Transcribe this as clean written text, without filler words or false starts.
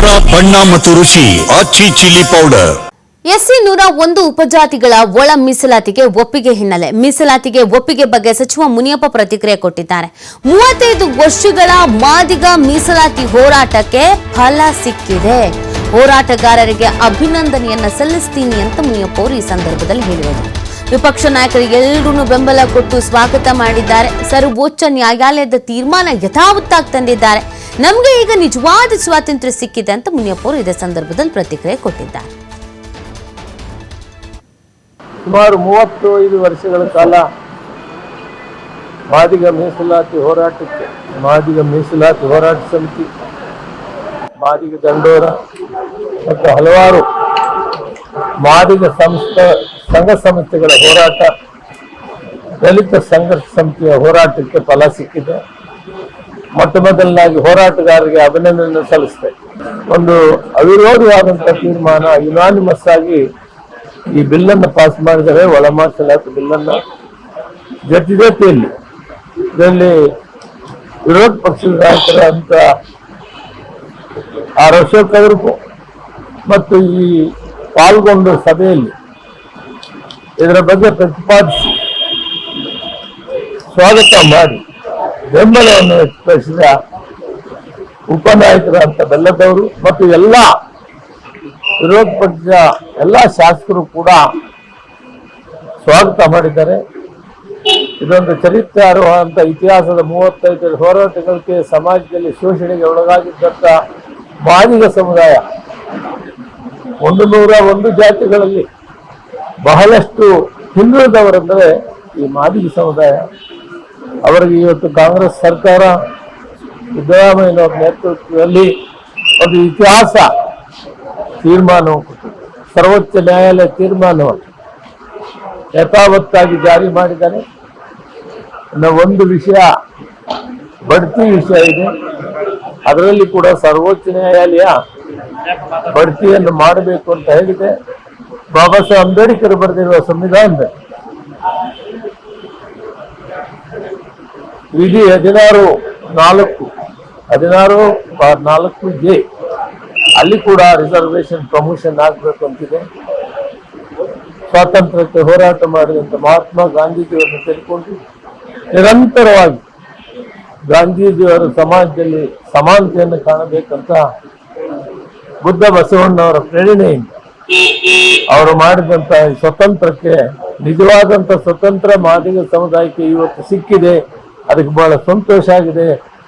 ಖಾರ ಬಣ್ಣ ಮತ್ತು ರುಚಿ ಆಚಿ ಚಿಲ್ಲಿ ಪೌಡರ್. ಎಸ್ಸಿ 101 ಉಪಜಾತಿಗಳ ಒಳ ಮೀಸಲಾತಿಗೆ ಒಪ್ಪಿಗೆ ಹಿನ್ನೆಲೆ ಮೀಸಲಾತಿಗೆ ಒಪ್ಪಿಗೆ ಬಗ್ಗೆ ಸಚಿವ ಮುನಿಯಪ್ಪ ಪ್ರತಿಕ್ರಿಯೆ ಕೊಟ್ಟಿದ್ದಾರೆ. 35 ವರ್ಷಗಳ ಮಾದಿಗ ಮೀಸಲಾತಿ ಹೋರಾಟಕ್ಕೆ ಫಲ ಸಿಕ್ಕಿದೆ. ಹೋರಾಟಗಾರರಿಗೆ ಅಭಿನಂದನೆಯನ್ನ ಸಲ್ಲಿಸ್ತೀನಿ ಅಂತ ಮುನಿಯಪ್ಪ ಅವರು ಈ ಸಂದರ್ಭದಲ್ಲಿ ಹೇಳಿದರು. ವಿಪಕ್ಷ ನಾಯಕರಿಗೆ ಎಲ್ಲರೂ ಬೆಂಬಲ ಕೊಟ್ಟು ಸ್ವಾಗತ ಮಾಡಿದ್ದಾರೆ. ಸರ್ವೋಚ್ಚ ನ್ಯಾಯಾಲಯದ ತೀರ್ಮಾನ ಯಥಾವತ್ತಾಗಿ ತಂದಿದ್ದಾರೆ. ನಮಗೆ ಈಗ ನಿಜವಾದ ಸ್ವಾತಂತ್ರ್ಯ ಸಿಕ್ಕಿದೆ ಅಂತ ಮುನಿಯಪ್ಪ ಅವರು ಇದೇ ಸಂದರ್ಭದಲ್ಲಿ ಪ್ರತಿಕ್ರಿಯೆ ಕೊಟ್ಟಿದ್ದಾರೆ. ಸುಮಾರು 35 ವರ್ಷಗಳ ಕಾಲ ಮಾದಿಗ ಮೀಸಲಾತಿ ಹೋರಾಟಕ್ಕೆ ಮಾದಿಗ ಮೀಸಲಾತಿ ಹೋರಾಟ ಸಮಿತಿ, ಮಾದಿಗ ದಂಡೋರ ಮತ್ತು ಹಲವಾರು ಮಾದಿಗ ಸಂಘ ಸಂಸ್ಥೆಗಳ ಹೋರಾಟ, ದಲಿತ ಸಂಘರ್ಷ ಸಮಿತಿಯ ಹೋರಾಟಕ್ಕೆ ಫಲ ಸಿಕ್ಕಿದೆ. ಮೊಟ್ಟ ಮೊದಲನಾಗಿ ಹೋರಾಟಗಾರರಿಗೆ ಅಭಿನಂದನೆ ಸಲ್ಲಿಸ್ತೇವೆ. ಒಂದು ಅವಿರೋಧವಾದಂಥ ತೀರ್ಮಾನ, ಯುನಾನಿಮಸ್ ಆಗಿ ಈ ಬಿಲ್ಲನ್ನು ಪಾಸ್ ಮಾಡಿದರೆ, ಒಳ ಮೀಸಲಾತಿ ಬಿಲ್ಲನ್ನು ಜೊತೆಯಲ್ಲಿ ಇದರಲ್ಲಿ ವಿರೋಧ ಪಕ್ಷದ ನಾಯಕರಂತ ಆರ್ ಅಶೋಕ್ ಅವರಿಗೂ ಮತ್ತು ಈ ಪಾಲ್ಗೊಂಡ ಸಭೆಯಲ್ಲಿ ಇದರ ಬಗ್ಗೆ ಪ್ರತಿಪಾದಿಸಿ ಸ್ವಾಗತ ಮಾಡಿ ಬೆಂಬಲವನ್ನು ವ್ಯಕ್ತಪಡಿಸಿದ ಉಪನಾಯಕರಂತ ಬೆಲ್ಲದವರು ಮತ್ತು ಎಲ್ಲ ವಿರೋಧ ಪಕ್ಷದ ಎಲ್ಲ ಶಾಸಕರು ಕೂಡ ಸ್ವಾಗತ ಮಾಡಿದ್ದಾರೆ. ಇದೊಂದು ಚರಿತ್ರಾರ್ಹವಾದಂಥ ಇತಿಹಾಸದ 35 ಹೋರಾಟಗಳಿಗೆ ಸಮಾಜದಲ್ಲಿ ಶೋಷಣೆಗೆ ಒಳಗಾಗಿದ್ದಂಥ ಮಾದಿಗ ಸಮುದಾಯ 101 ಜಾತಿಗಳಲ್ಲಿ ಬಹಳಷ್ಟು ಹಿಂದುಳಿದವರೆಂದರೆ ಈ ಮಾದಿಗ ಸಮುದಾಯ. ಅವರಿಗೆ ಇವತ್ತು ಕಾಂಗ್ರೆಸ್ ಸರ್ಕಾರ ಸಿದ್ದರಾಮಯ್ಯನವರ ನೇತೃತ್ವದಲ್ಲಿ ಒಂದು ಇತಿಹಾಸ ತೀರ್ಮಾನ, ಸರ್ವೋಚ್ಚ ನ್ಯಾಯಾಲಯ ತೀರ್ಮಾನವನ್ನು ಯಥಾವತ್ತಾಗಿ ಜಾರಿ ಮಾಡಿದ್ದಾರೆ. ಇನ್ನು ಒಂದು ವಿಷಯ, ಬಡ್ತಿ ವಿಷಯ ಇದೆ. ಅದರಲ್ಲಿ ಕೂಡ ಸರ್ವೋಚ್ಚ ನ್ಯಾಯಾಲಯ ಬಡ್ತಿಯನ್ನು ಮಾಡಬೇಕು ಅಂತ ಹೇಳಿದೆ. ಬಾಬಾ ಸಾಹೇಬ್ ಅಂಬೇಡ್ಕರ್ ಬರೆದಿರುವ ಸಂವಿಧಾನದಲ್ಲಿ ವಿಧಿ 16(4)(J) ಅಲ್ಲಿ ಕೂಡ ರಿಸರ್ವೇಶನ್ ಪ್ರಮೋಷನ್ ಆಗಬೇಕು ಅಂತಿದೆ. ಸ್ವಾತಂತ್ರ್ಯಕ್ಕೆ ಹೋರಾಟ ಮಾಡಿದಂಥ ಮಹಾತ್ಮ ಗಾಂಧೀಜಿಯವರನ್ನು ತಿಳ್ಕೊಂಡು ನಿರಂತರವಾಗಿ ಗಾಂಧೀಜಿಯವರ ಸಮಾಜದಲ್ಲಿ ಸಮಾನತೆಯನ್ನು ಕಾಣಬೇಕಂತ ಬುದ್ಧ ಬಸವಣ್ಣವರ ಪ್ರೇರಣೆಯಿಂದ ಅವರು ಮಾಡಿದಂಥ ಸ್ವತಂತ್ರಕ್ಕೆ, ನಿಜವಾದಂಥ ಸ್ವತಂತ್ರ ಮಾದಿಗ ಸಮುದಾಯಕ್ಕೆ ಇವತ್ತು ಸಿಕ್ಕಿದೆ. ಅದಕ್ಕೆ ಬಹಳ ಸಂತೋಷ ಆಗಿದೆ.